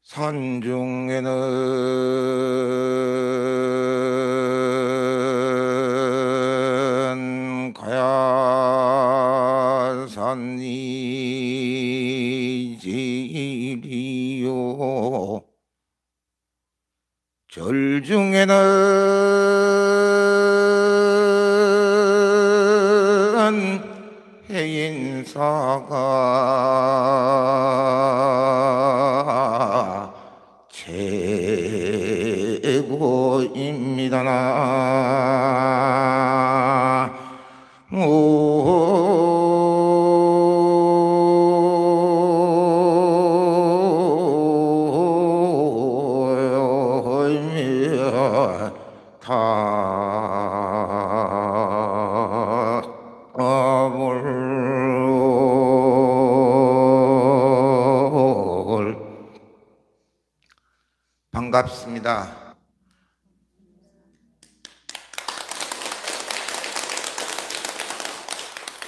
산 중에는 가야산이 제일이요, 절 중에는 해인사가 최고입니다. 반갑습니다.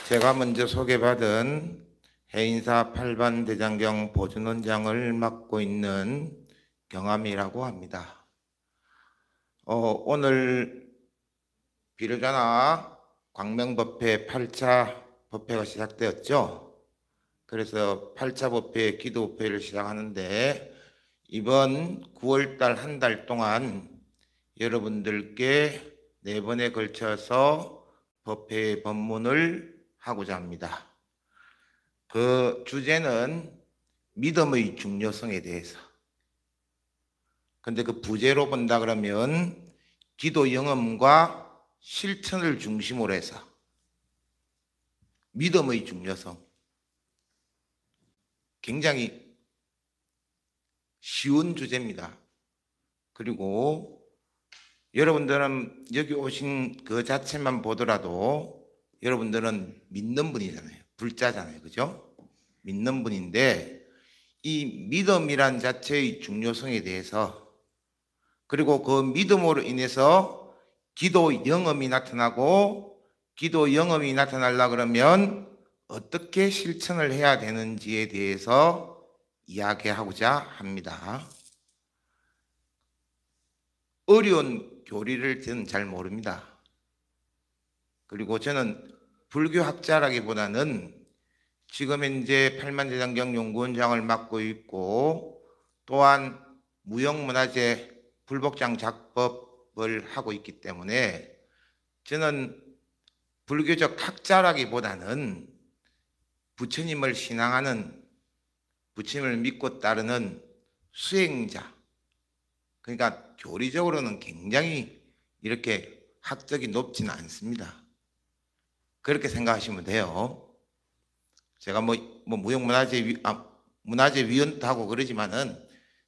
제가 먼저 소개받은 해인사 8반 대장경 보존원장을 맡고 있는 경암이라고 합니다. 오늘 비로자나 광명법회 8차 법회가 시작되었죠. 그래서 8차 법회 기도법회를 시작하는데, 이번 9월달 한 달 동안 여러분들께 4번에 걸쳐서 법회의 법문을 하고자 합니다. 그 주제는 믿음의 중요성에 대해서. 근데 그 부제로 본다 그러면 기도 영험과 실천을 중심으로 해서 믿음의 중요성, 굉장히 쉬운 주제입니다. 그리고 여러분들은 여기 오신 그 자체만 보더라도 여러분들은 믿는 분이잖아요. 불자잖아요. 그죠? 믿는 분인데, 이 믿음이란 자체의 중요성에 대해서, 그리고 그 믿음으로 인해서 기도 영험이 나타나고, 기도 영험이 나타나려고 그러면 어떻게 실천을 해야 되는지에 대해서 이야기하고자 합니다. 어려운 교리를 저는 잘 모릅니다. 그리고 저는 불교학자라기보다는 지금 현재 팔만대장경 연구원장을 맡고 있고, 또한 무형문화재 불복장 작법을 하고 있기 때문에 저는 불교적 학자라기보다는 부처님을 신앙하는, 부처님을 믿고 따르는 수행자, 그러니까 교리적으로는 굉장히 이렇게 학적이 높지는 않습니다. 그렇게 생각하시면 돼요. 제가 문화재위원도 하고 그러지만은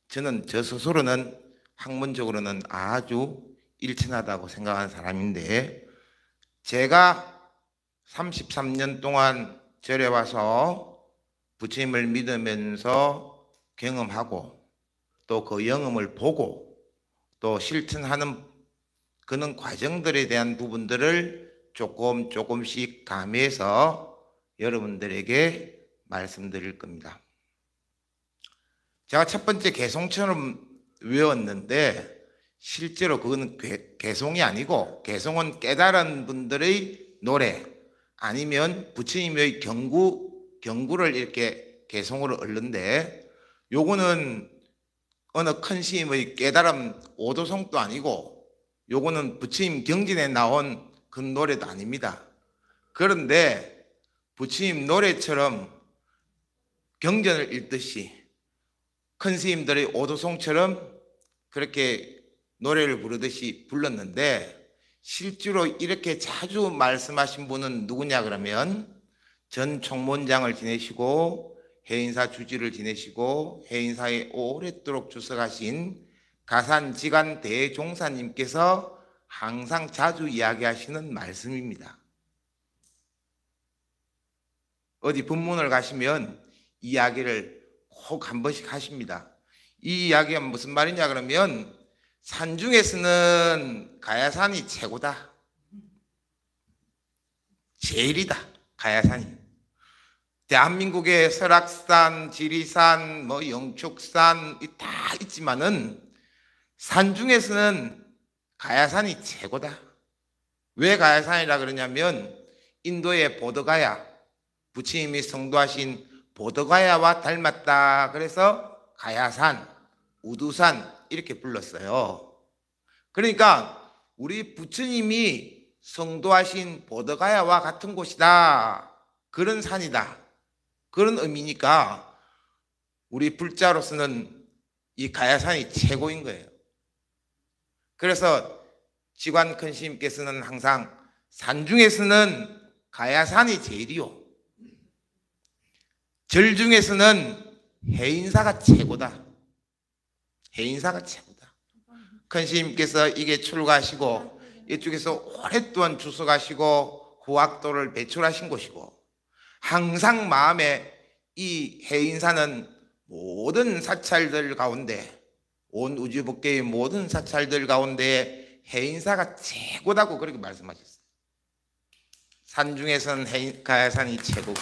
저는 저 스스로는 학문적으로는 아주 일천하다고 생각하는 사람인데, 제가 33년 동안 절에 와서 부처님을 믿으면서 경험하고, 또 그 영험을 보고, 또 실천하는 그런 과정들에 대한 부분들을 조금씩 가미해서 여러분들에게 말씀드릴 겁니다. 제가 첫 번째 개송처럼 외웠는데, 실제로 그거는 개송이 아니고, 개송은 깨달은 분들의 노래, 아니면 부처님의 경구를 이렇게 개송으로 얻는데, 요거는 어느 큰 스님의 깨달음 오도송도 아니고, 요거는 부처님 경전에 나온 그 노래도 아닙니다. 그런데 부처님 노래처럼 경전을 읽듯이 큰 스님들의 오도송처럼 그렇게 노래를 부르듯이 불렀는데, 실제로 이렇게 자주 말씀하신 분은 누구냐 그러면, 전 총무원장을 지내시고 해인사 주지를 지내시고 해인사에 오랫도록 주석하신 가산지간 대종사님께서 항상 자주 이야기하시는 말씀입니다. 어디 법문을 가시면 이 이야기를 꼭 한 번씩 하십니다. 이 이야기가 무슨 말이냐 그러면, 산 중에서는 가야산이 최고다, 제일이다, 가야산이. 대한민국의 설악산, 지리산, 뭐 영축산 다 있지만은 산 중에서는 가야산이 최고다. 왜 가야산이라 그러냐면 인도의 보더가야, 부처님이 성도하신 보더가야와 닮았다. 그래서 가야산, 우두산 이렇게 불렀어요. 그러니까 우리 부처님이 성도하신 보더가야와 같은 곳이다. 그런 산이다. 그런 의미니까 우리 불자로서는 이 가야산이 최고인 거예요. 그래서 지관 큰 스님께서는 항상 산 중에서는 가야산이 제일이요, 절 중에서는 해인사가 최고다. 해인사가 최고다. 큰 스님께서 이게 출가하시고 이쪽에서 오랫동안 주석하시고 후학도를 배출하신 곳이고, 항상 마음에 이 해인사는 모든 사찰들 가운데, 온 우주법계의 모든 사찰들 가운데 해인사가 최고다고 그렇게 말씀하셨어요. 산 중에서는 가야산이 최고고,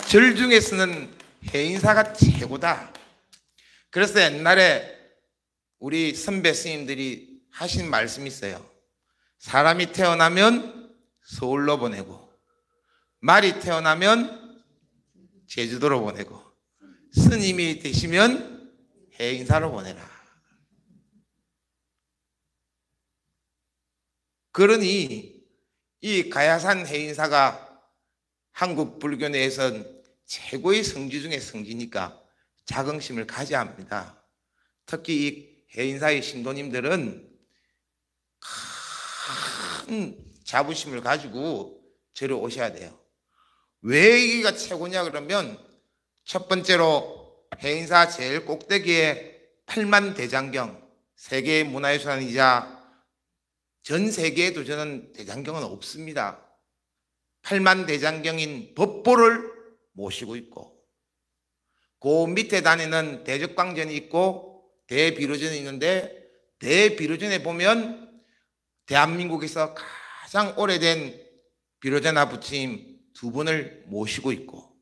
절 중에서는 해인사가 최고다. 그래서 옛날에 우리 선배 스님들이 하신 말씀이 있어요. 사람이 태어나면 서울로 보내고, 말이 태어나면 제주도로 보내고, 스님이 되시면 해인사로 보내라. 그러니 이 가야산 해인사가 한국 불교 내에선 최고의 성지 중에 성지니까 자긍심을 가져야 합니다. 특히 이 해인사의 신도님들은 큰 자부심을 가지고 저를 오셔야 돼요. 왜 이기가 최고냐 그러면, 첫 번째로 해인사 제일 꼭대기에 8만 대장경, 세계의 문화유산이자 전 세계에도 저는 대장경은 없습니다. 8만 대장경인 법보를 모시고 있고, 그 밑에 단에는 대적광전이 있고 대비로전이 있는데, 대비로전에 보면 대한민국에서 가장 오래된 비로자나 부처님 두 분을 모시고 있고,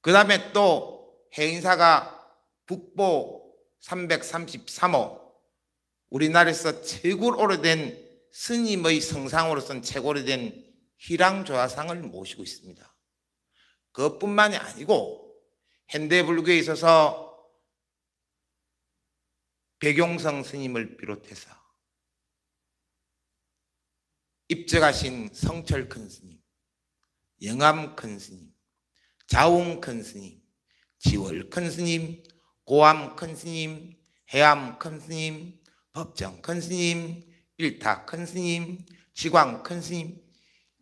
그 다음에 또 해인사가 북보 333호, 우리나라에서 최고 오래된 스님의 성상으로서는 최고 오래된 희랑조화상을 모시고 있습니다. 그것뿐만이 아니고 현대불교에 있어서 백용성 스님을 비롯해서 입적하신 성철 큰 스님, 영암 큰 스님, 자웅 큰 스님, 지월 큰 스님, 고암 큰 스님, 해암 큰 스님, 법정 큰 스님, 일타 큰 스님, 지광 큰 스님,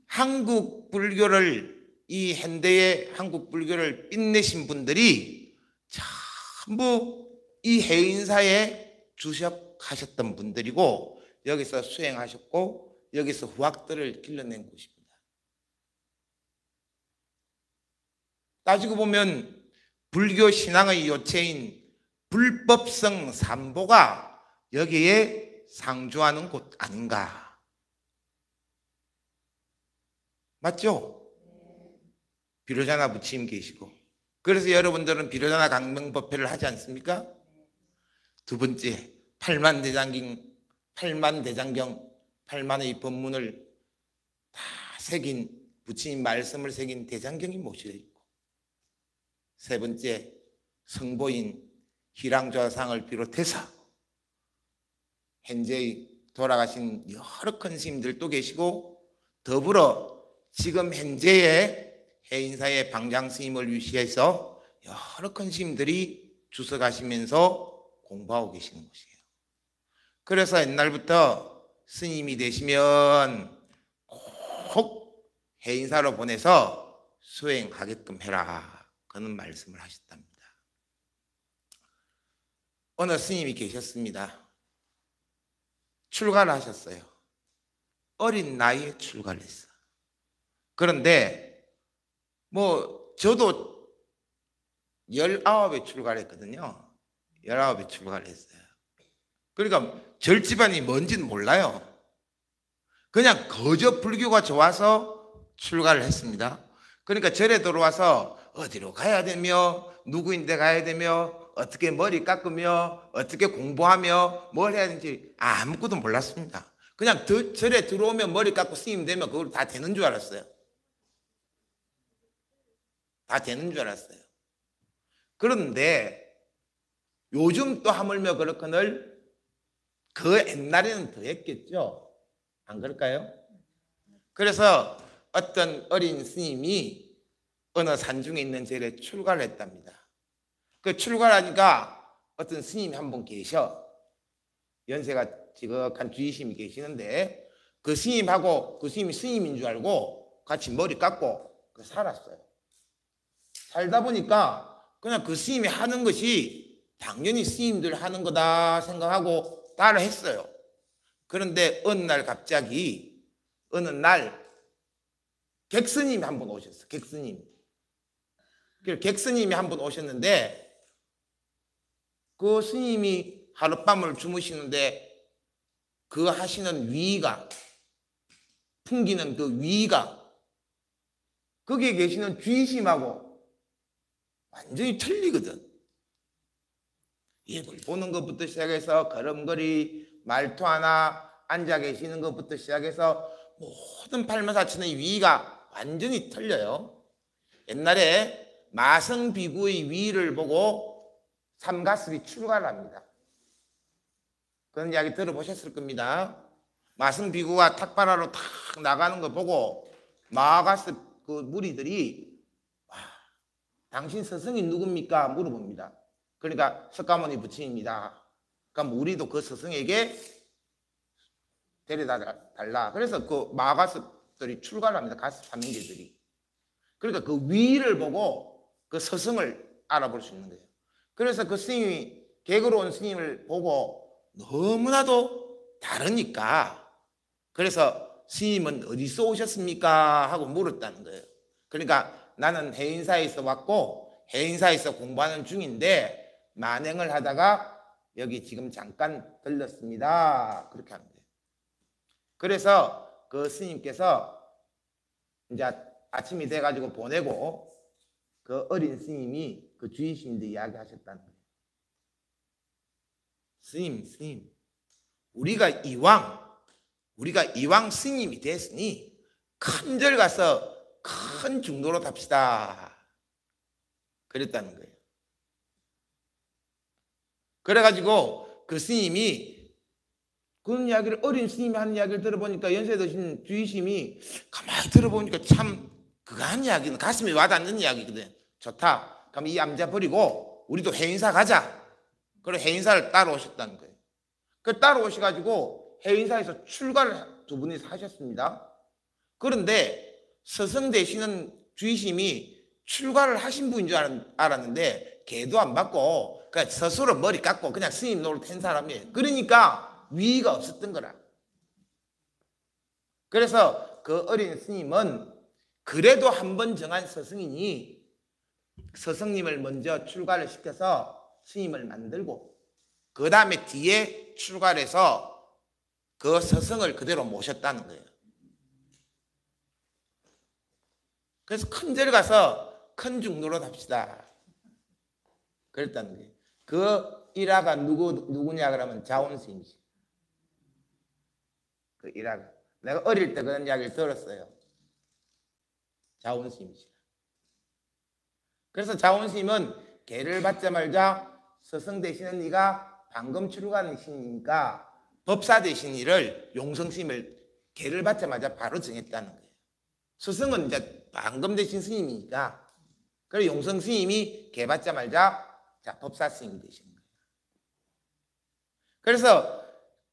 한국 불교를, 이 현대의 한국 불교를 빛내신 분들이 전부 이 해인사에 주석하셨던 분들이고, 여기서 수행하셨고 여기서 후학들을 길러낸 곳입니다. 따지고 보면 불교 신앙의 요체인 불법성 삼보가 여기에 상주하는 곳 아닌가. 맞죠? 비로자나 부처님 계시고, 그래서 여러분들은 비로자나 강명법회를 하지 않습니까? 두 번째, 8만 대장경, 8만의 법문을 다 새긴, 부처님 말씀을 새긴 대장경이 모셔져 있고, 세 번째, 성보인 희랑조화상을 비롯해서 현재 돌아가신 여러 큰 스님들도 계시고, 더불어 지금 현재의 해인사의 방장 스님을 위시해서 여러 큰 스님들이 주석하시면서 공부하고 계시는 곳이에요. 그래서 옛날부터 스님이 되시면 꼭 해인사로 보내서 수행하게끔 해라, 그런 말씀을 하셨답니다. 어느 스님이 계셨습니다. 출가를 하셨어요. 어린 나이에 출가를 했어. 그런데 저도 19에 출가를 했거든요. 19에 출가를 했어요. 그러니까 절집안이 뭔지는 몰라요. 그냥 거저 불교가 좋아서 출가를 했습니다. 그러니까 절에 들어와서 어디로 가야 되며 누구인데 가야 되며 어떻게 머리 깎으며 어떻게 공부하며 뭘 해야 되는지 아무것도 몰랐습니다. 그냥 절에 들어오면 머리 깎고 스님 되면 그걸 다 되는 줄 알았어요. 다 되는 줄 알았어요. 그런데 요즘 또 하물며 그렇거늘 그 옛날에는 더 했겠죠. 안 그럴까요? 그래서 어떤 어린 스님이 어느 산중에 있는 절에 출가를 했답니다. 그 출가하니까 어떤 스님이 한 분 계셔. 연세가 지극한 주의심이 계시는데 그 스님하고 그 스님이 스님인 줄 알고 같이 머리 깎고 살았어요. 살다 보니까 그냥 그 스님이 하는 것이 당연히 스님들 하는 거다 생각하고 따라 했어요. 그런데 어느 날 갑자기 어느 날 객스님이 한 분 오셨어. 객스님. 객스님이 한 분 오셨는데 그 스님이 하룻밤을 주무시는데 그 하시는 위가 풍기는 그 위가 거기에 계시는 주의심하고 완전히 틀리거든. 입을 보는 것부터 시작해서 걸음걸이 말투 하나 앉아 계시는 것부터 시작해서 모든 팔마사치는 위가 완전히 틀려요. 옛날에 마성비구의 위를 보고 삼가습이 출가를 합니다. 그런 이야기 들어보셨을 겁니다. 마성비구가 탁발하러 탁 나가는 거 보고 마가습 그 무리들이 당신 스승이 누굽니까? 물어봅니다. 그러니까 석가모니 부처입니다. 그러니까 우리도 그 스승에게 데려다 달라. 그래서 그 마가습들이 출가를 합니다. 가습 삼형제들이. 그러니까 그 위를 보고 그 스승을 알아볼 수 있는 거예요. 그래서 그 스님이 객으로 온 스님을 보고 너무나도 다르니까 그래서 스님은 어디서 오셨습니까? 하고 물었다는 거예요. 그러니까 나는 해인사에서 왔고 해인사에서 공부하는 중인데 만행을 하다가 여기 지금 잠깐 들렀습니다. 그렇게 하는 거예요. 그래서 그 스님께서 이제 아침이 돼가지고 보내고 그 어린 스님이 그 주의심인데 이야기하셨다는 거예요. 스님, 우리가 이왕 스님이 됐으니 큰 절 가서 큰 중도로 답시다. 그랬다는 거예요. 그래가지고 그 스님이 그런 이야기를 어린 스님이 하는 이야기를 들어보니까 연세 드신 주의심이 가만히 들어보니까 참 그거 하는 이야기는 가슴에 와닿는 이야기거든. 좋다. 그럼 이 암자 버리고 우리도 해인사 가자. 그래 해인사를 따라오셨다는 거예요. 그 따라오셔가지고 해인사에서 출가를 두 분이서 하셨습니다. 그런데 스승 되시는 주의심이 출가를 하신 분인 줄 알았는데 걔도 안 받고 그냥 스스로 머리 깎고 그냥 스님 노릇 한 사람이에요. 그러니까 위의가 없었던 거라. 그래서 그 어린 스님은 그래도 한 번 정한 스승이니 스승님을 먼저 출가를 시켜서 스님을 만들고 그 다음에 뒤에 출가를 해서 그 스승을 그대로 모셨다는 거예요. 그래서 큰 절 가서 큰 중노릇 합시다. 그랬다는 거예요. 그 일화가 누구냐 그러면 자원스님이지. 그 일화가. 내가 어릴 때 그런 이야기를 들었어요. 자원스님이지. 그래서 자원스님은 개를 받자마자 스승 되시는 네가 방금 출가하는 신이니까 법사 되신 이를 용성스님을 개를 받자마자 바로 정했다는 거예요. 스승은 이제 방금 되신 스님이니까 그래 용성스님이 개 받자마자 자 법사 스님이 되시는 거예요. 그래서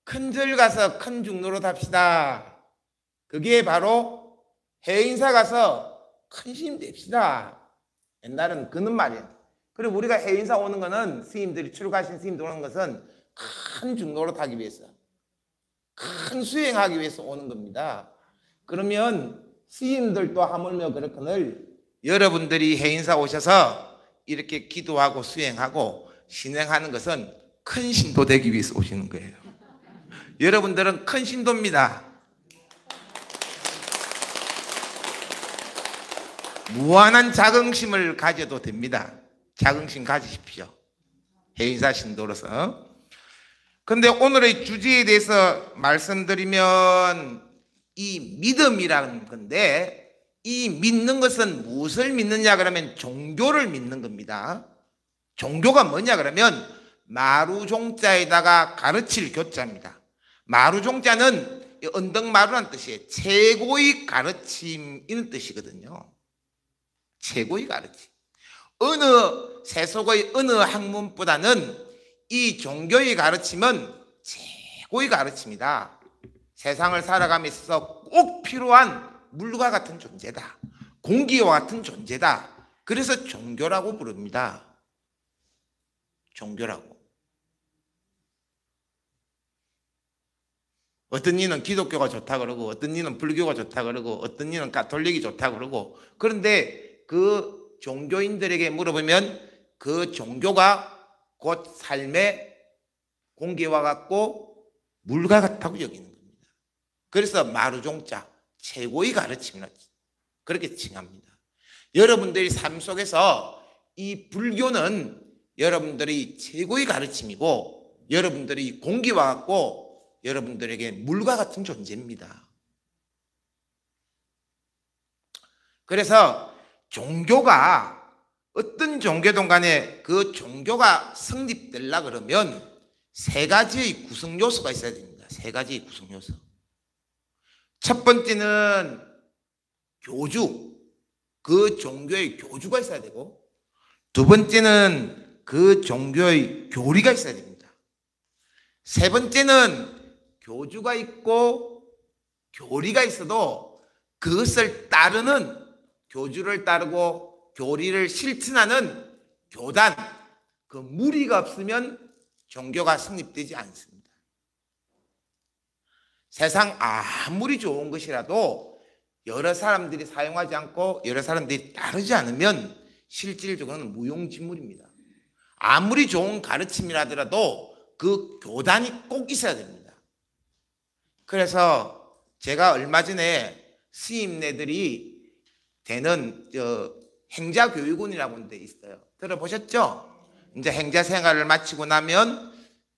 큰 절 가서 큰 중노릇 합시다. 그게 바로 해인사 가서 큰 스님 됩시다. 옛날은 그는 말이에요. 그리고 우리가 해인사 오는 거는 스님들이 출가하신 스님들 오는 것은 큰 중노릇 하기 위해서 큰 수행하기 위해서 오는 겁니다. 그러면 스님들도 하물며 그렇거늘 여러분들이 해인사 오셔서 이렇게 기도하고 수행하고 신행하는 것은 큰 신도 되기 위해서 오시는 거예요. 여러분들은 큰 신도입니다. 무한한 자긍심을 가져도 됩니다. 자긍심 가지십시오. 해인사 신도로서. 근데 오늘의 주제에 대해서 말씀드리면 이 믿음이라는 건데, 이 믿는 것은 무엇을 믿느냐 그러면 종교를 믿는 겁니다. 종교가 뭐냐 그러면 마루종자에다가 가르칠 교자입니다. 마루종자는 언덕마루라는 뜻이에요. 최고의 가르침이라는 뜻이거든요. 최고의 가르침. 어느 세속의 어느 학문보다는 이 종교의 가르침은 최고의 가르침이다. 세상을 살아가면서 꼭 필요한 물과 같은 존재다. 공기와 같은 존재다. 그래서 종교라고 부릅니다. 종교라고. 어떤 이는 기독교가 좋다 그러고, 어떤 이는 불교가 좋다 그러고, 어떤 이는 가톨릭이 좋다 그러고. 그런데 그 종교인들에게 물어보면 그 종교가 곧 삶의 공기와 같고 물과 같다고 여기는 겁니다. 그래서 마루종자, 최고의 가르침이라 그렇게 칭합니다. 여러분들이 삶 속에서 이 불교는 여러분들이 최고의 가르침이고, 여러분들이 공기와 같고 여러분들에게 물과 같은 존재입니다. 그래서 종교가 어떤 종교든 간에 그 종교가 성립되려 그러면 세 가지의 구성 요소가 있어야 됩니다. 세 가지의 구성 요소. 첫 번째는 교주, 그 종교의 교주가 있어야 되고, 두 번째는 그 종교의 교리가 있어야 됩니다. 세 번째는 교주가 있고 교리가 있어도 그것을 따르는, 교주를 따르고 교리를 실천하는 교단, 그 무리가 없으면 종교가 성립되지 않습니다. 세상 아무리 좋은 것이라도 여러 사람들이 사용하지 않고 여러 사람들이 따르지 않으면 실질적으로는 무용지물입니다. 아무리 좋은 가르침이라더라도 그 교단이 꼭 있어야 됩니다. 그래서 제가 얼마 전에 스님네들이 되는 행자교육원이라고 하는 데 있어요. 들어보셨죠? 이제 행자 생활을 마치고 나면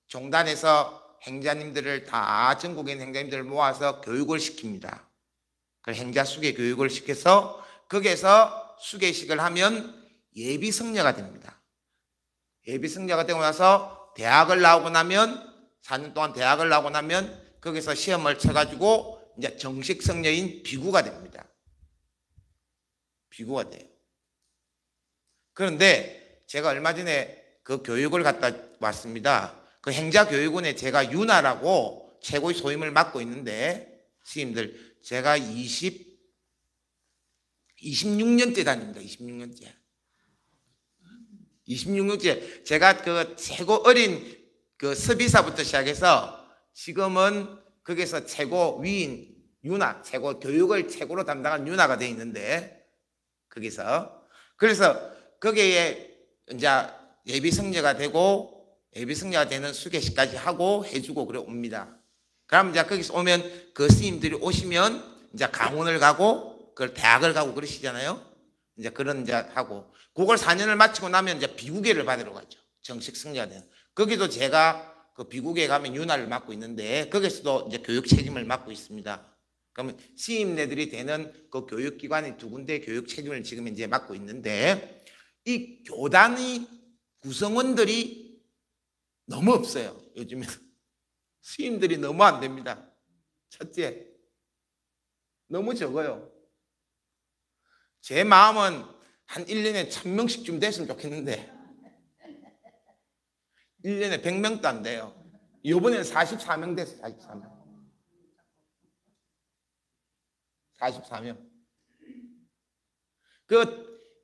종단에서 행자님들을 다, 전국에 있는 행자님들을 모아서 교육을 시킵니다. 그 행자 수계 교육을 시켜서 거기에서 수계식을 하면 예비 승려가 됩니다. 예비 승려가 되고 나서 대학을 나오고 나면, 4년 동안 대학을 나오고 나면 거기서 시험을 쳐가지고 이제 정식 승려인 비구가 됩니다. 비구가 돼요. 그런데 제가 얼마 전에 그 교육을 갔다 왔습니다. 그 행자교육원에 제가 윤하라고 최고의 소임을 맡고 있는데, 스님들 제가 26년째 다닙니다. 26년째. 제가 그 최고 어린 그 서비사부터 시작해서 지금은 거기서 최고 위인 윤하, 최고 교육을 최고로 담당한 윤하가 되어 있는데, 거기서 그래서 거기에 이제 예비 승려가 되고 예비 승려가 되는 수계식까지 하고 해주고 그래 옵니다. 그럼 이제 거기서 오면 그 스님들이 오시면 이제 강원을 가고 그 대학을 가고 그러시잖아요. 이제 그런 이제 하고 그걸 4년을 마치고 나면 이제 비구계를 받으러 가죠. 정식 승려가 되는. 거기도 제가 그 비구계에 가면 윤하를 맡고 있는데 거기서도 이제 교육 책임을 맡고 있습니다. 그러면 스님네들이 되는 그 교육기관이 두 군데 교육 책임을 지금 이제 맡고 있는데, 이 교단의 구성원들이 너무 없어요. 요즘에 스님들이 너무 안 됩니다. 첫째, 너무 적어요. 제 마음은 한 1년에 1000명씩쯤 됐으면 좋겠는데 1년에 100명도 안 돼요. 이번에는 44명 됐어요. 44명.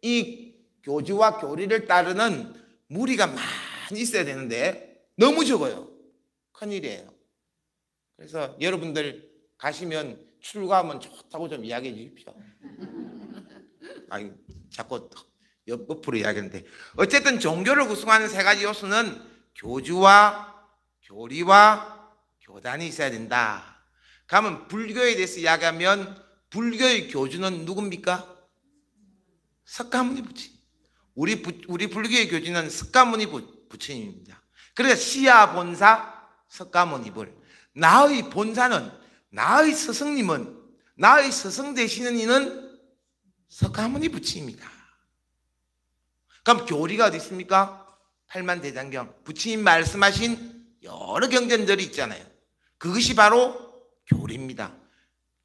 이 교주와 교리를 따르는 무리가 많이 있어야 되는데 너무 적어요. 큰일이에요. 그래서 여러분들 가시면 출가하면 좋다고 좀 이야기해 주십시오. 아니, 자꾸 옆으로 이야기하는데, 어쨌든 종교를 구성하는 세 가지 요소는 교주와 교리와 교단이 있어야 된다. 그러면 불교에 대해서 이야기하면 불교의 교주는 누굽니까? 석가모니 부처님. 우리 불교의 교지는 석가모니 부처님입니다. 그래서 시야 본사 석가모니불. 나의 본사는, 나의 스승님은, 나의 스승 되시는 이는 석가모니 부처입니다. 그럼 교리가 어디 있습니까? 팔만대장경. 부처님 말씀하신 여러 경전들이 있잖아요. 그것이 바로 교리입니다.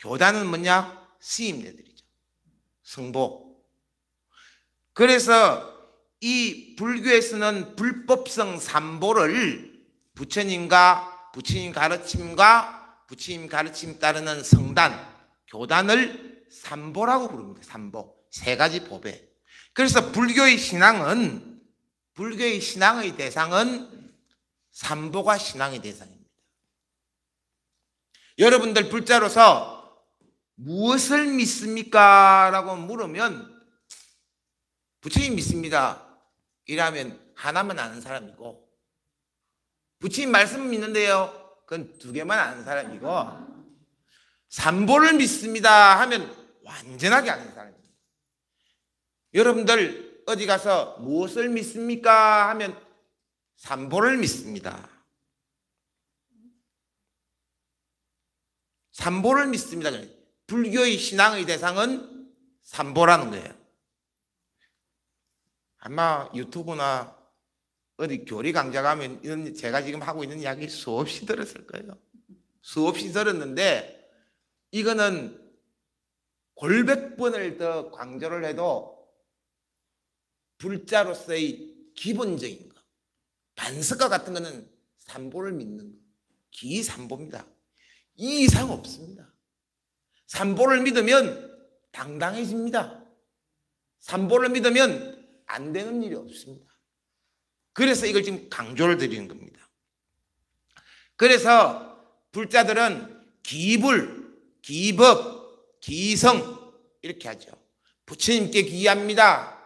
교단은 뭐냐? 스님네들이죠. 승보. 그래서 이 불교에서는 불법성 삼보를 부처님과 부처님 가르침과 부처님 가르침 따르는 성단, 교단을 삼보라고 부릅니다. 삼보. 세 가지 보배. 그래서 불교의 신앙의 대상은 삼보가 신앙의 대상입니다. 여러분들 불자로서 무엇을 믿습니까? 라고 물으면 부처님 믿습니다. 이라면 하나만 아는 사람이고, 부처님 말씀 믿는데요, 그건 두 개만 아는 사람이고, 삼보를 믿습니다 하면 완전하게 아는 사람입니다. 여러분들 어디 가서 무엇을 믿습니까? 하면 삼보를 믿습니다. 삼보를 믿습니다. 불교의 신앙의 대상은 삼보라는 거예요. 아마 유튜브나 어디 교리 강좌 가면 이런 제가 지금 하고 있는 이야기 수없이 들었을 거예요. 수없이 들었는데 이거는 골백 번을 더 강조를 해도 불자로서의 기본적인 거, 반석과 같은 거는 삼보를 믿는 거, 기삼보입니다. 이 이상 없습니다. 삼보를 믿으면 당당해집니다. 삼보를 믿으면 안 되는 일이 없습니다. 그래서 이걸 지금 강조를 드리는 겁니다. 그래서 불자들은 기불, 기법, 기성 이렇게 하죠. 부처님께 기합니다.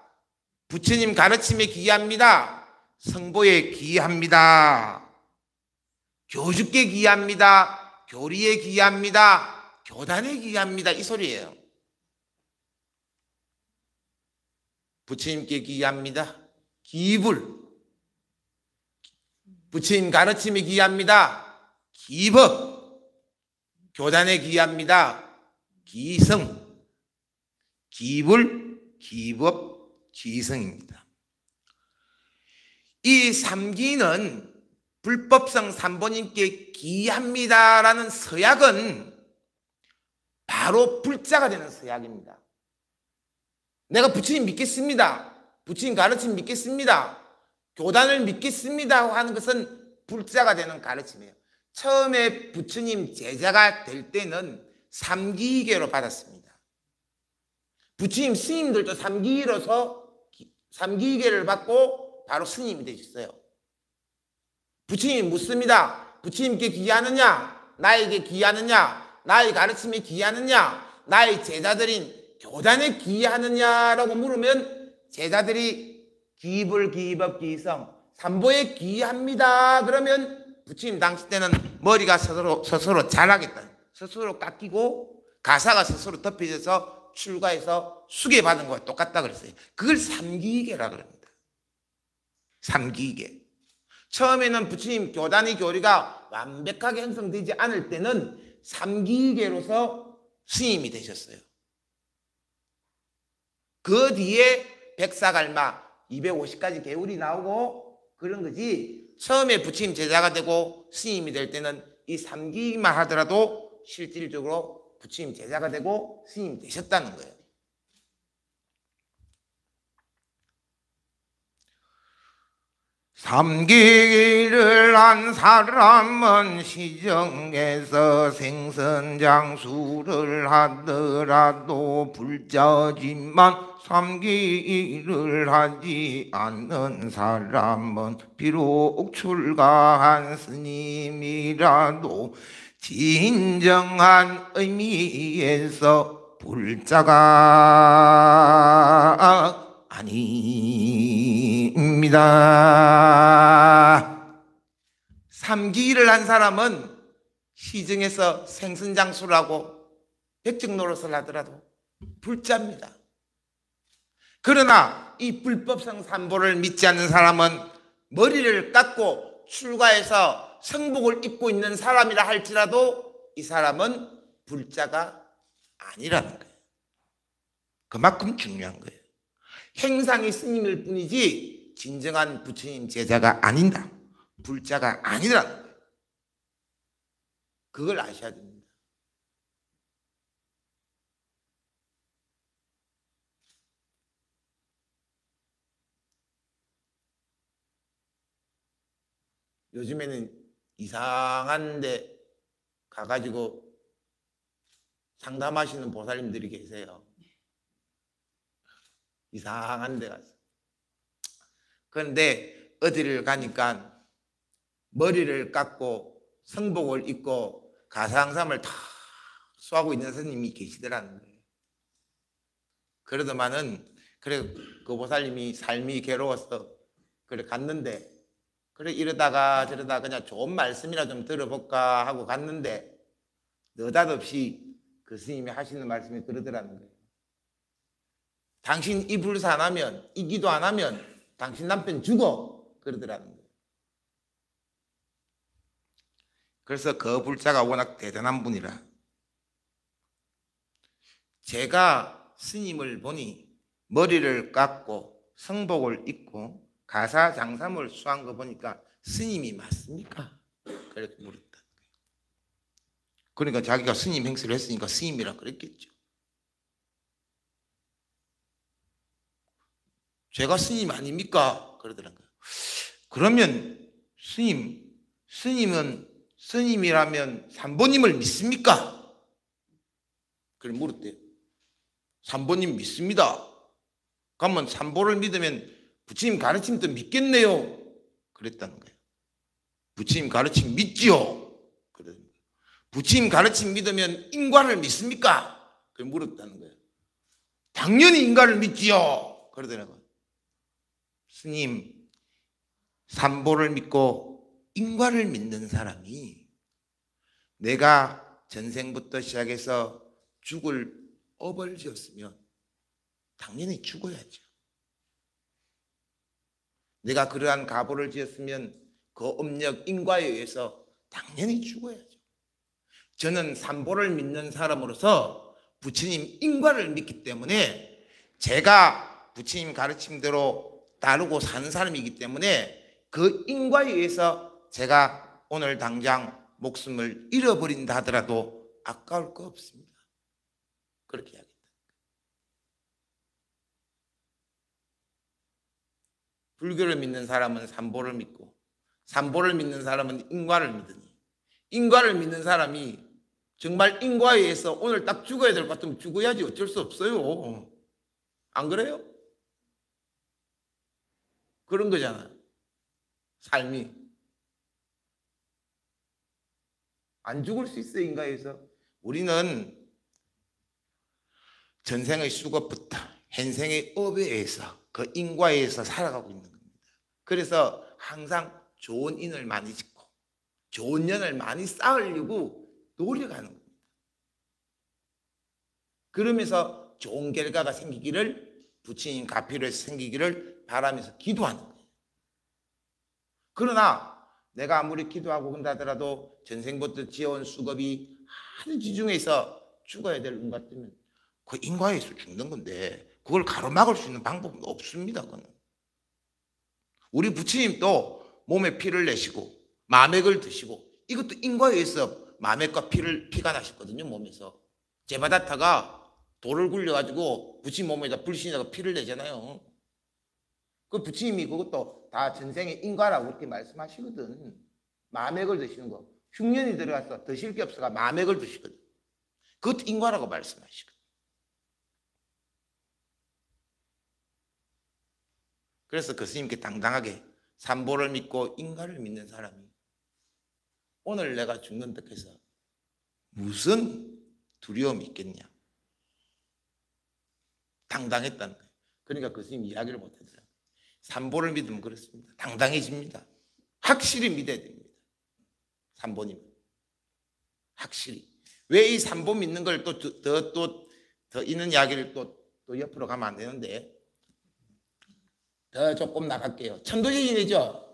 부처님 가르침에 기합니다. 성보에 기합니다. 교주께 기합니다. 교리에 기합니다. 교단에 기합니다. 이 소리예요. 부처님께 기합니다. 기불. 부처님 가르침에 기합니다. 기법. 교단에 기합니다. 기성. 기불, 기법, 기성입니다. 이 삼기는 불법성 삼보님께 기합니다라는 서약은 바로 불자가 되는 서약입니다. 내가 부처님 믿겠습니다. 부처님 가르침 믿겠습니다. 교단을 믿겠습니다 하는 것은 불자가 되는 가르침이에요. 처음에 부처님 제자가 될 때는 삼기계로 받았습니다. 부처님 스님들도 삼기계를 받고 바로 스님이 되셨어요. 부처님이 묻습니다. 부처님께 기하느냐? 나에게 기하느냐? 나의 가르침에 기하느냐? 나의 제자들인 교단에 기하느냐라고 물으면 제자들이 기불, 기법, 기성, 삼보에 기합니다. 그러면 부처님 당시 때는 머리가 스스로 자라겠다. 스스로 깎이고 가사가 스스로 덮여져서 출가해서 수계받은 거와 똑같다 그랬어요. 그걸 삼기계라 그럽니다. 삼기계. 처음에는 부처님 교단의 교리가 완벽하게 형성되지 않을 때는 삼기계로서 스님이 되셨어요. 그 뒤에 백사갈마 250가지 계율이 나오고 그런 거지, 처음에 부처님 제자가 되고 스님이 될 때는 이 삼기만 하더라도 실질적으로 부처님 제자가 되고 스님이 되셨다는 거예요. 삼기를 한 사람은 시정에서 생선장수를 하더라도 불자지만 삼기를 하지 않는 사람은 비록 출가한 스님이라도 진정한 의미에서 불자가 아닙니다. 삼기를 한 사람은 시중에서 생선장수를 하고 백정 노릇을 하더라도 불자입니다. 그러나 이 불법성 산보를 믿지 않는 사람은 머리를 깎고 출가해서 성복을 입고 있는 사람이라 할지라도 이 사람은 불자가 아니라는 거예요. 그만큼 중요한 거예요. 행상이 스님일 뿐이지 진정한 부처님 제자가 아니다. 불자가 아니라는 거예요. 그걸 아셔야 됩니다. 요즘에는 이상한 데 가가지고 상담하시는 보살님들이 계세요. 이상한 데 가서. 그런데 어디를 가니까 머리를 깎고 성복을 입고 가상삼을 다 쏘하고 있는 스님이 계시더라는 거예요. 그러더만은 그래 그 보살님이 삶이 괴로워서 그래 갔는데 그래 이러다가 저러다 그냥 좋은 말씀이나 좀 들어볼까 하고 갔는데 느닷없이 그 스님이 하시는 말씀이 그러더라는 거예요. 당신 이 불사 안 하면 이 기도 안 하면 당신 남편 죽어 그러더라는 거예요. 그래서 그 불자가 워낙 대단한 분이라 제가 스님을 보니 머리를 깎고 성복을 입고 가사장삼을 수한 거 보니까 스님이 맞습니까? 그렇게 물었다. 그러니까 자기가 스님 행세를 했으니까 스님이라 그랬겠죠. 제가 스님 아닙니까? 그러더라고요. 그러면 스님은 스님이라면 삼보님을 믿습니까? 그래 물었대요. 삼보님 믿습니다. 그러면 삼보를 믿으면 부처님 가르침도 믿겠네요. 그랬다는 거예요. 부처님 가르침 믿지요. 그래. 부처님 가르침 믿으면 인과를 믿습니까? 그래 물었다는 거예요. 당연히 인과를 믿지요. 그러더라고요. 스님, 삼보를 믿고 인과를 믿는 사람이 내가 전생부터 시작해서 죽을 업을 지었으면 당연히 죽어야죠. 내가 그러한 가보를 지었으면 그 업력 인과에 의해서 당연히 죽어야죠. 저는 삼보를 믿는 사람으로서 부처님 인과를 믿기 때문에 제가 부처님 가르침대로 따르고 사는 사람이기 때문에 그 인과에 의해서 제가 오늘 당장 목숨을 잃어버린다 하더라도 아까울 거 없습니다. 그렇게 이야기합니다. 불교를 믿는 사람은 삼보를 믿고 삼보를 믿는 사람은 인과를 믿으니 인과를 믿는 사람이 정말 인과에 의해서 오늘 딱 죽어야 될 것 같으면 죽어야지 어쩔 수 없어요. 안 그래요? 그런 거잖아요. 삶이. 안 죽을 수 있어요, 인과에서. 우리는 전생의 수급부터 현생의 업에 의해서 그 인과에 의해서 살아가고 있는 겁니다. 그래서 항상 좋은 인을 많이 짓고 좋은 년을 많이 쌓으려고 노력하는 겁니다. 그러면서 좋은 결과가 생기기를 부처님 가피로에서 생기기를 바라면서 기도하는 거예요. 그러나 내가 아무리 기도하고 그런다 하더라도 전생부터 지어온 수급이 아주 지중해서 죽어야 될 것 같으면 그 인과에서 죽는 건데 그걸 가로막을 수 있는 방법은 없습니다. 그거는. 우리 부처님도 몸에 피를 내시고 마맥을 드시고 이것도 인과에 의해서 마맥과 피가 나셨거든요. 몸에서. 제바다타가 돌을 굴려가지고 부처님 몸에다 불신이다가 피를 내잖아요. 그 부처님이 그것도 다 전생의 인과라고 그렇게 말씀하시거든. 마맥을 드시는 거. 흉년이 들어가서 드실 게 없어가 마맥을 드시거든. 그것도 인과라고 말씀하시거든. 그래서 그 스님께 당당하게 삼보를 믿고 인과를 믿는 사람이 오늘 내가 죽는다 해서 무슨 두려움이 있겠냐. 당당했다는 거예요. 그러니까 그 스님이 이야기를 못하더라고요. 삼보를 믿으면 그렇습니다. 당당해집니다. 확실히 믿어야 됩니다. 삼보님. 확실히. 왜 이 삼보 믿는 걸 더 있는 이야기를 또 옆으로 가면 안 되는데 더 조금 나갈게요. 천도제 지내죠?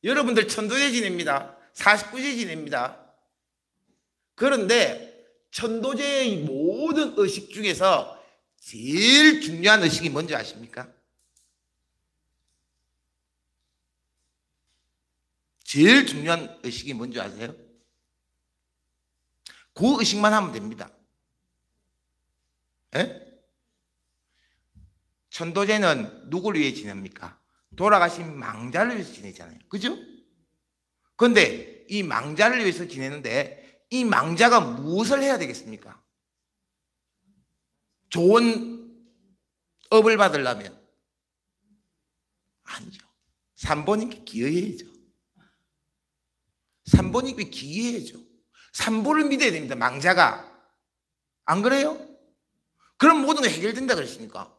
여러분들 천도제 지냅니다. 49제 지냅니다. 그런데 천도제의 모든 의식 중에서 제일 중요한 의식이 뭔지 아십니까? 제일 중요한 의식이 뭔지 아세요? 그 의식만 하면 됩니다. 예? 천도제는 누구를 위해 지냅니까? 돌아가신 망자를 위해서 지내잖아요. 그죠? 그런데 이 망자를 위해서 지내는데 이 망자가 무엇을 해야 되겠습니까? 좋은 업을 받으려면 아니죠. 삼보님께 기여해야죠. 삼보님께 기여해야죠. 삼보를 믿어야 됩니다. 망자가. 안 그래요? 그럼 모든 게 해결된다 그랬으니까.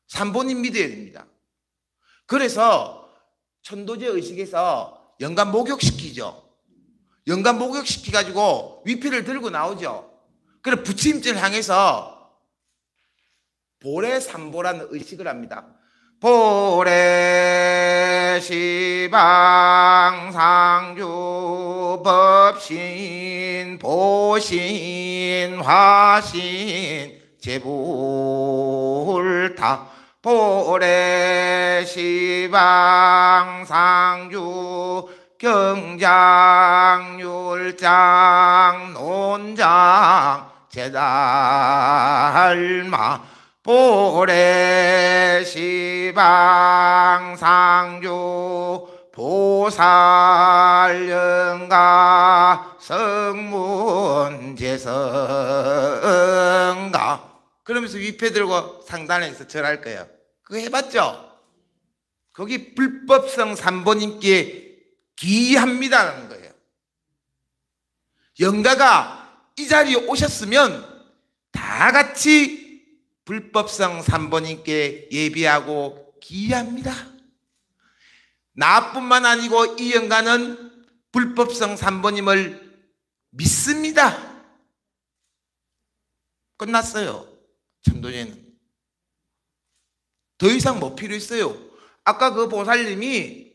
삼보님 믿어야 됩니다. 그래서 천도제 의식에서 영감 목욕시키죠. 영감 목욕시켜가지고 위피를 들고 나오죠. 그래서 부처님을 향해서 보래 삼보라는 의식을 합니다. 보래 시방 상주 법신 보신 화신 제불타 보래 시방 상주 경장 율장 논장 제달마 보래 시방 상주 보살 영가 성문 제성가 그러면서 위패 들고 상단에서 절할 거예요. 그거 해봤죠? 거기 불법성 삼보님께 기합니다라는 거예요. 영가가 이 자리에 오셨으면 다 같이 불법성 삼보님께 예비하고 기합니다. 나뿐만 아니고 이 영가는 불법성 삼보님을 믿습니다. 끝났어요. 천도제는. 더 이상 뭐 필요 있어요? 아까 그 보살님이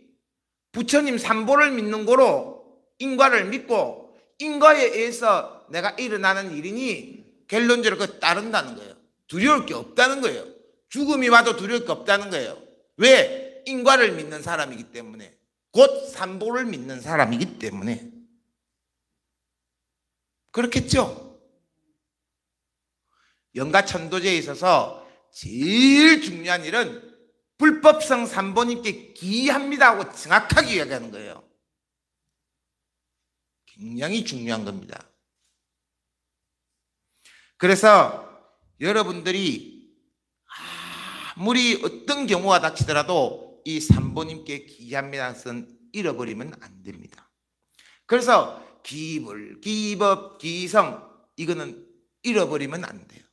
부처님 삼보를 믿는 거로 인과를 믿고 인과에 의해서 내가 일어나는 일이니 결론적으로 따른다는 거예요. 두려울 게 없다는 거예요. 죽음이 와도 두려울 게 없다는 거예요. 왜? 인과를 믿는 사람이기 때문에. 곧 삼보를 믿는 사람이기 때문에. 그렇겠죠? 영가천도제에 있어서 제일 중요한 일은 불법성 삼보님께 기합니다 하고 정확하게 이야기하는 거예요. 굉장히 중요한 겁니다. 그래서 여러분들이 아무리 어떤 경우가 닥치더라도 이 삼보님께 기합니다 것은 잃어버리면 안 됩니다. 그래서 기불, 기법, 기성 이거는 잃어버리면 안 돼요.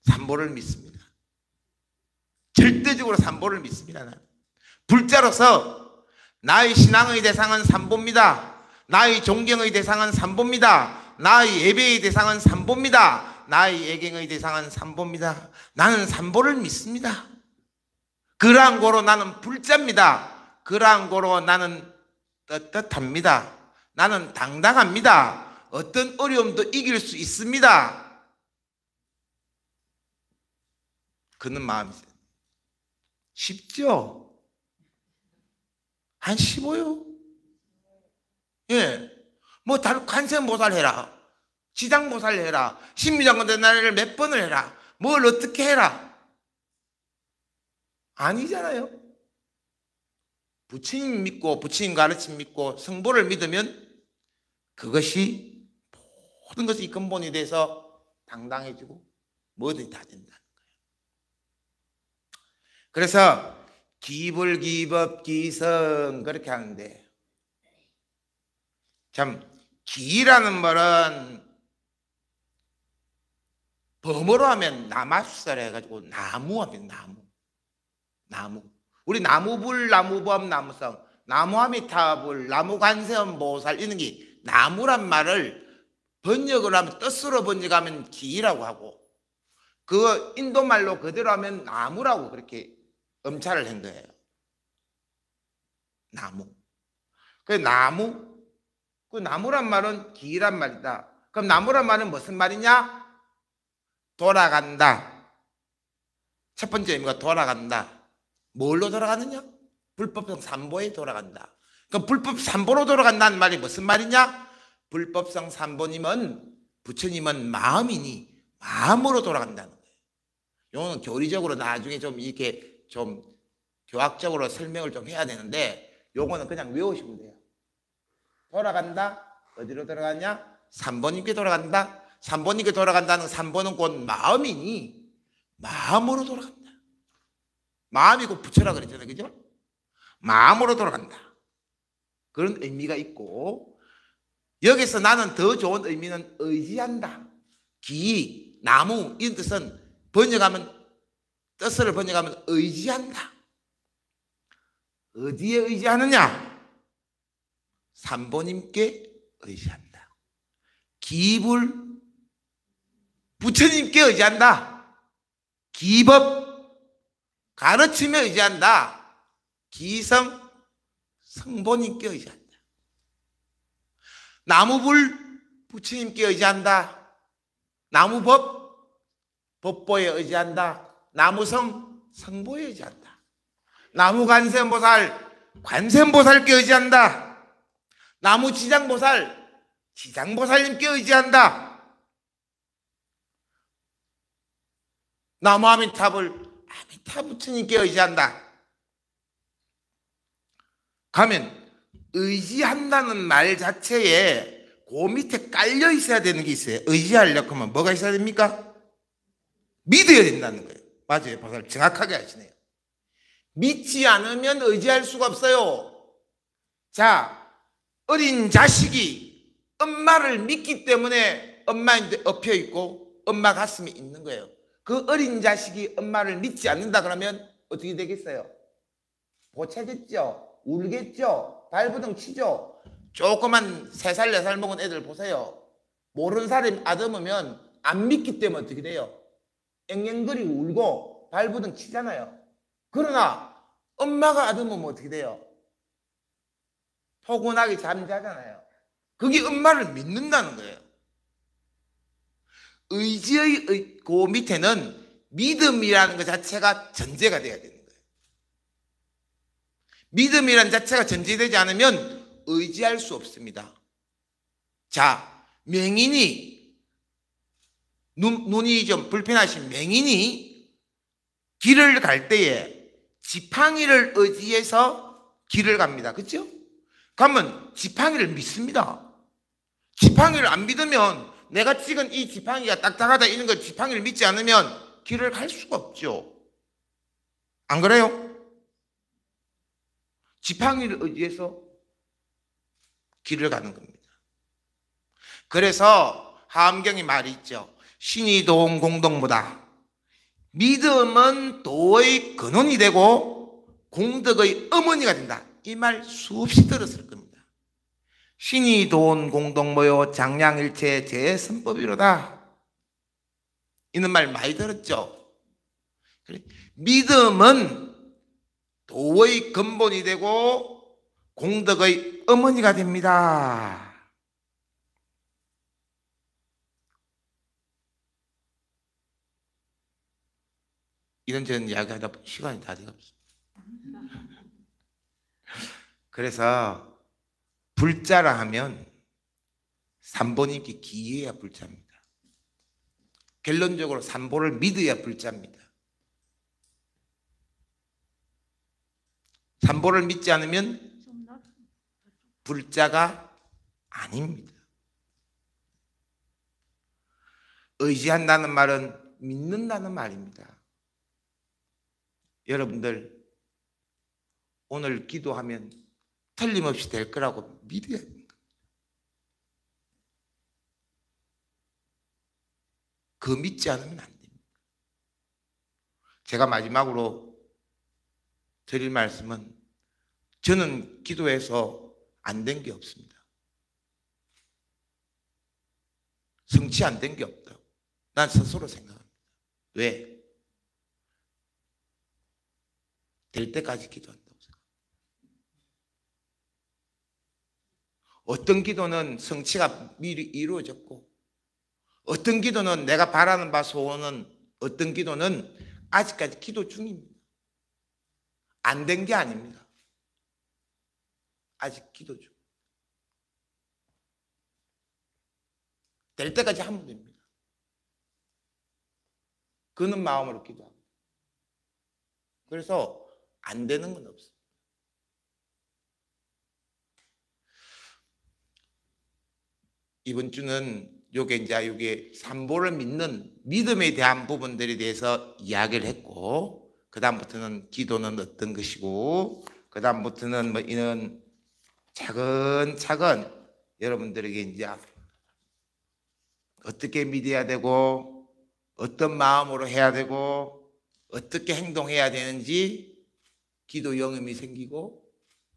삼보를 믿습니다. 절대적으로 삼보를 믿습니다. 나는. 불자로서 나의 신앙의 대상은 삼보입니다. 나의 존경의 대상은 삼보입니다. 나의 예배의 대상은 삼보입니다. 나의 예경의 대상은 삼보입니다. 나는 삼보를 믿습니다. 그러한 고로 나는 불자입니다. 그러한 고로 나는 떳떳합니다. 나는 당당합니다. 어떤 어려움도 이길 수 있습니다. 그는 마음이세요. 쉽죠? 안 쉬워요. 예. 뭐, 관세음보살 해라. 지장보살 해라. 신미장관대나라를 몇 번을 해라. 뭘 어떻게 해라. 아니잖아요. 부처님 믿고, 부처님 가르침 믿고, 성보를 믿으면 그것이 모든 것이 근본이 돼서 당당해지고 뭐든지 다 된다. 그래서 기불, 기법, 기성 그렇게 하는데 참 기라는 말은 범어로 하면 나마수살 해가지고 나무 하면 나무 우리 나무불, 나무법, 나무성 나무아미타불, 나무관세음보살 이런 게 나무란 말을 번역을 하면 뜻으로 번역하면 기라고 하고 그 인도 말로 그대로 하면 나무라고 그렇게 음찰을 한 거예요. 나무. 그 나무, 그 나무란 말은 기란 말이다. 그럼 나무란 말은 무슨 말이냐? 돌아간다. 첫 번째 의미가 돌아간다. 뭘로 돌아가느냐? 불법성 삼보에 돌아간다. 그럼 불법 삼보로 돌아간다는 말이 무슨 말이냐? 불법성 삼보님은 부처님은 마음이니 마음으로 돌아간다는 거예요. 이거는 교리적으로 나중에 좀 이렇게 좀 교학적으로 설명을 좀 해야 되는데 요거는 그냥 외우시면 돼요. 돌아간다. 어디로 돌아가냐? 삼보님께 돌아간다. 삼보님께 돌아간다는 삼보는 곧 마음이니 마음으로 돌아간다. 마음이 곧 부처라 그랬잖아요. 그죠? 마음으로 돌아간다. 그런 의미가 있고 여기서 나는 더 좋은 의미는 의지한다. 기, 나무 이런 뜻은 번역하면 뜻을 번역하면 의지한다. 어디에 의지하느냐? 삼보님께 의지한다. 기불 부처님께 의지한다. 기법 가르치며 의지한다. 기성 성보님께 의지한다. 나무불 부처님께 의지한다. 나무법 법보에 의지한다. 나무성 성보에 의지한다. 나무관세음보살 관세음보살께 의지한다. 나무지장보살 지장보살님께 의지한다. 나무아미타불 아미타 부처님께 의지한다. 가면 의지한다는 말 자체에 그 밑에 깔려 있어야 되는 게 있어요. 의지하려고 하면 뭐가 있어야 됩니까? 믿어야 된다는 거예요. 맞아요. 박사님 정확하게 하시네요. 믿지 않으면 의지할 수가 없어요. 자, 어린 자식이 엄마를 믿기 때문에 엄마인데 엎여 있고 엄마 가슴에 있는 거예요. 그 어린 자식이 엄마를 믿지 않는다 그러면 어떻게 되겠어요? 보채겠죠? 울겠죠? 발부둥 치죠? 조그만 3살, 4살 먹은 애들 보세요. 모르는 사람이 아듬으면 안 믿기 때문에 어떻게 돼요? 앵앵거리고 울고 발부둥 치잖아요. 그러나 엄마가 아듬으면 어떻게 돼요? 포근하게 잠자잖아요. 그게 엄마를 믿는다는 거예요. 의지의 그 밑에는 믿음이라는 것 자체가 전제가 돼야 되는 거예요. 믿음이라는 자체가 전제되지 않으면 의지할 수 없습니다. 자, 맹인이 눈이 좀 불편하신 맹인이 길을 갈 때에 지팡이를 의지해서 길을 갑니다. 그렇죠? 그러면 지팡이를 믿습니다. 지팡이를 안 믿으면 내가 찍은 이 지팡이가 딱딱하다 이런 거 지팡이를 믿지 않으면 길을 갈 수가 없죠. 안 그래요? 지팡이를 의지해서 길을 가는 겁니다. 그래서 하암경의 말이 있죠. 신이 도움 공덕무다. 믿음은 도의 근원이 되고 공덕의 어머니가 된다. 이 말 수없이 들었을 겁니다. 신이 도운 공덕모여 장량일체 제선법이로다. 이런 말 많이 들었죠. 믿음은 도의 근본이 되고 공덕의 어머니가 됩니다. 이런저런 이야기하다 보니 시간이 다 돼갑니다. 그래서 불자라 하면 삼보님께 기해야 불자입니다. 결론적으로 삼보를 믿어야 불자입니다. 삼보를 믿지 않으면 불자가 아닙니다. 의지한다는 말은 믿는다는 말입니다. 여러분들 오늘 기도하면 틀림없이 될 거라고 믿어야 됩니다. 그 믿지 않으면 안 됩니다. 제가 마지막으로 드릴 말씀은 저는 기도해서 안 된 게 없습니다. 성취 안 된 게 없다고 난 스스로 생각합니다. 왜? 될 때까지 기도한다고 생각합니다. 어떤 기도는 성취가 미리 이루어졌고, 어떤 기도는 내가 바라는 바 소원은, 어떤 기도는 아직까지 기도 중입니다. 안 된 게 아닙니다. 아직 기도 중. 될 때까지 하면 됩니다. 그는 마음으로 기도합니다. 그래서 안 되는 건 없습니다. 이번 주는 요게 산보를 믿는 믿음에 대한 부분들에 대해서 이야기를 했고, 그 다음부터는 기도는 어떤 것이고, 그 다음부터는 뭐 이런 차근차근 여러분들에게 이제 어떻게 믿어야 되고, 어떤 마음으로 해야 되고, 어떻게 행동해야 되는지 기도 영음이 생기고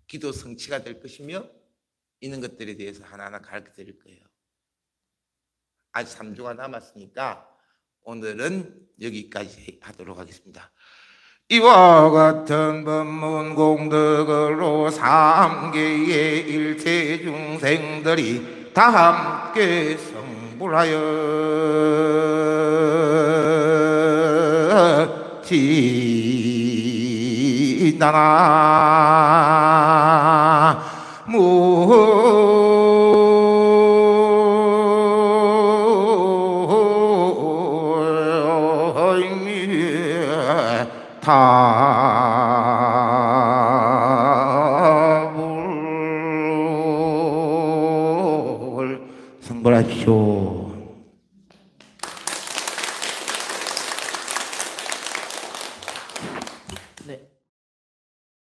기도 성취가 될 것이며, 이런 것들에 대해서 하나하나 가르쳐 드릴 거예요. 아직 3주가 남았으니까 오늘은 여기까지 하도록 하겠습니다. 이와 같은 법문 공덕으로 3계의 일체 중생들이 다 함께 성불하여 지나나 답을 성불하십시오. 네.